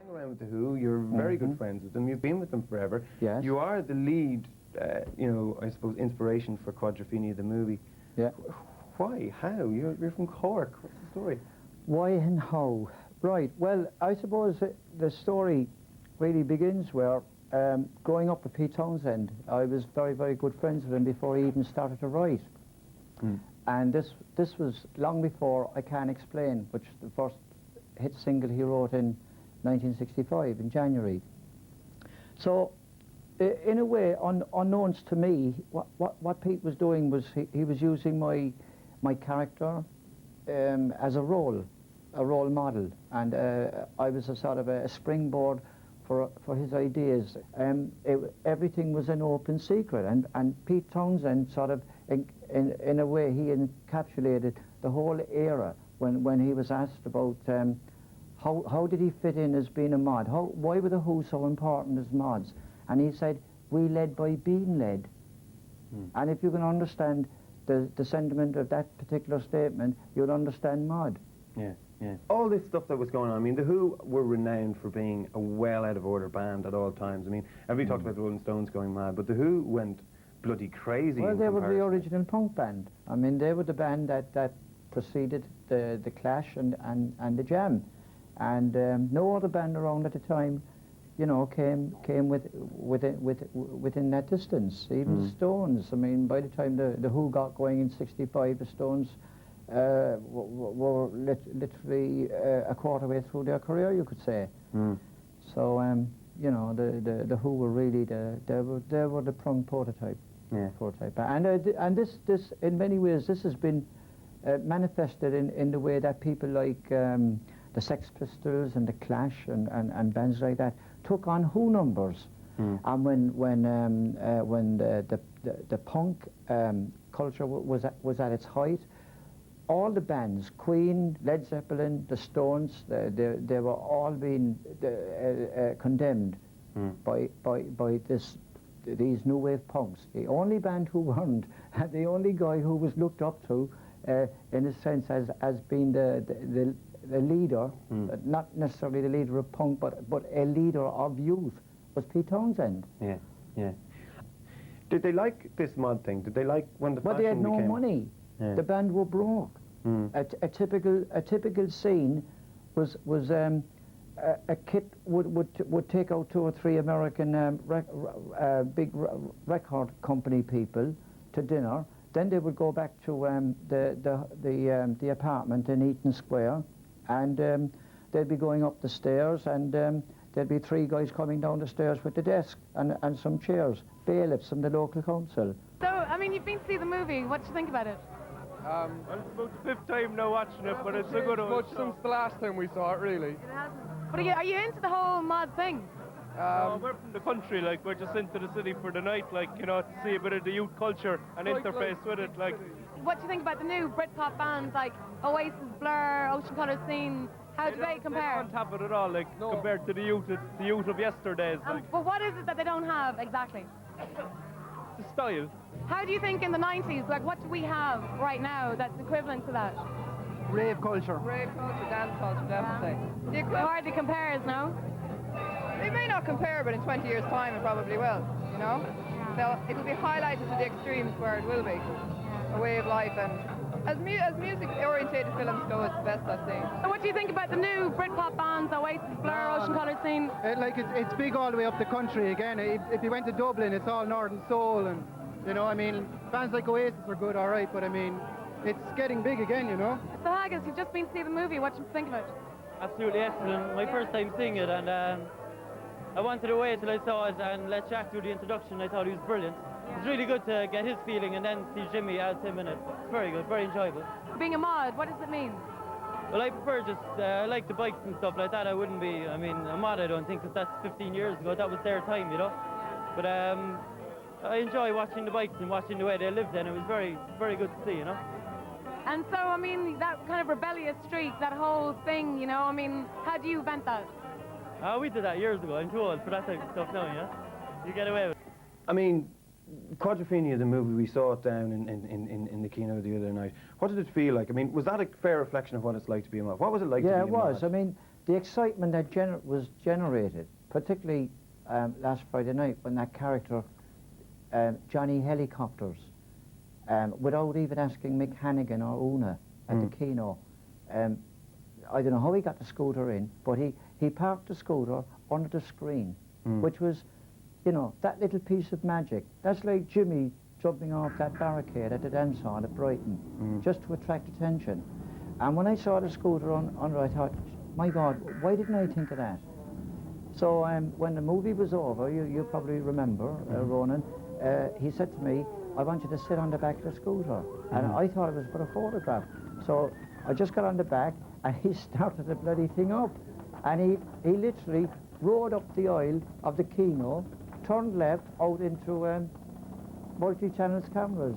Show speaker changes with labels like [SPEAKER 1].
[SPEAKER 1] Around with the Who, you're very good friends with them. You've been with them forever.
[SPEAKER 2] Yes.
[SPEAKER 1] You are the lead, you know, I suppose, inspiration for Quadrophenia, the movie.
[SPEAKER 2] Yeah.
[SPEAKER 1] Why? How? You're from Cork. What's the story?
[SPEAKER 2] Why and how? Right. Well, I suppose the story really begins where, growing up with Pete Townsend, I was very, very good friends with him before he even started to write. And this was long before I Can't Explain, which the first hit single he wrote in 1965, in January. So, in a way, unknowns to me, what Pete was doing was he was using my character as a role model, and I was a sort of a springboard for his ideas. Everything was an open secret, and Pete Townsend sort of, in a way, he encapsulated the whole era when he was asked about how did he fit in as being a mod? Why were the Who so important as mods? And he said, we led by being led. And if you can understand the sentiment of that particular statement, you'll understand mod.
[SPEAKER 1] Yeah, yeah. All this stuff that was going on, I mean, the Who were renowned for being a well out of order band at all times. I mean, everybody talked about the Rolling Stones going mad, but the Who went bloody crazy.
[SPEAKER 2] Well, they were the original punk band. I mean, they were the band that preceded the Clash and the Jam. And no other band around at the time, you know, came within that distance. Even the Stones. I mean, by the time the Who got going in '65, the Stones were literally a quarter way through their career, you could say. So you know, the Who were really they were the punk prototype.
[SPEAKER 1] Yeah.
[SPEAKER 2] Prototype. And this in many ways this has been manifested in the way that people like the Sex Pistols and the Clash and bands like that took on Who numbers. And when the punk culture was at its height, all the bands, Queen, Led Zeppelin, the Stones, they were all being condemned by these new wave punks. The only band who weren't, the only guy who was looked up to, in a sense, as being the leader, not necessarily the leader of punk, but a leader of youth, was Pete Townsend.
[SPEAKER 1] Yeah, yeah. Did they like this mod thing? Did they like when the
[SPEAKER 2] Well, they had no money.
[SPEAKER 1] Yeah.
[SPEAKER 2] The band were broke. A typical scene was a kit would take out 2 or 3 American big record company people to dinner. Then they would go back to the apartment in Eaton Square, and they'd be going up the stairs, and there'd be 3 guys coming down the stairs with the desk and some chairs, bailiffs from the local council.
[SPEAKER 3] So, I mean, you've been to see the movie. What do you think about it?
[SPEAKER 4] Well, it's about the 5th time now watching it, but it's a good one. Much since the last time we saw it, really.
[SPEAKER 3] It hasn't. But are you into the whole mod thing?
[SPEAKER 4] We're from the country, like, we're just into the city for the night, like, you know, to see a bit of the youth culture and interface with it, like.
[SPEAKER 3] What do you think about the new Britpop bands like Oasis, Blur, Ocean Colour Scene? How do they compare?
[SPEAKER 4] They don't have it at all, like, compared to the youth of yesterday's, like.
[SPEAKER 3] But what is it that they don't have exactly?
[SPEAKER 4] The style.
[SPEAKER 3] How do you think in the 90s, like, what do we have right now that's equivalent to that?
[SPEAKER 5] Rave culture.
[SPEAKER 6] Rave culture, dance culture, definitely.
[SPEAKER 3] It hardly compares, no?
[SPEAKER 6] They may not compare, but in 20 years' time it probably will, you know? It'll be highlighted to the extremes where it will be. A way of life, and as music-orientated films go, it's the best I've seen.
[SPEAKER 3] So what do you think about the new Britpop bands, Oasis, Blur, Ocean Colour Scene?
[SPEAKER 5] It's big all the way up the country again. If you went to Dublin, it's all Northern Soul, and, you know, I mean, bands like Oasis are good, all right, but I mean, it's getting big again, you know?
[SPEAKER 3] So Haggis, you've just been to see the movie. What do you think of it?
[SPEAKER 7] Absolutely excellent. My first time seeing it, and I wanted to wait till I saw it and let Jack do the introduction. I thought he was brilliant. It was really good to get his feeling and then see Jimmy as him in it. It's very good, very enjoyable.
[SPEAKER 3] Being a mod, what does it mean?
[SPEAKER 7] Well, I prefer just, I like the bikes and stuff like that. I wouldn't be, I mean, a mod I don't think, because that's 15 years ago. That was their time, you know. But I enjoy watching the bikes and watching the way they lived then. It was very, very good to see, you know.
[SPEAKER 3] And so, I mean, that kind of rebellious streak, that whole thing, you know, I mean, how do you vent that?
[SPEAKER 7] We did that years ago. I'm too old for that type of stuff now, you know. You get away with it.
[SPEAKER 1] I mean, Quadrophenia, the movie, we saw it down in the Kino the other night. What did it feel like? I mean, was that a fair reflection of what it's like to be a mod? What was it like to be a mod?
[SPEAKER 2] Yeah, it was. I mean, the excitement that was generated, particularly last Friday night when that character, Johnny Helicopters, without even asking Mick Hannigan or Una at the Kino, I don't know how he got the scooter in, but he parked the scooter under the screen, which was, you know, that little piece of magic. That's like Jimmy jumping off that barricade at the dance hall at Brighton, just to attract attention. And when I saw the scooter under, I thought, my God, why didn't I think of that? So when the movie was over, you probably remember, Ronan, he said to me, I want you to sit on the back of the scooter. And I thought it was for a photograph. So I just got on the back, and he started the bloody thing up. And he literally rode up the aisle of the Kino, turned left out into multi-channels cameras.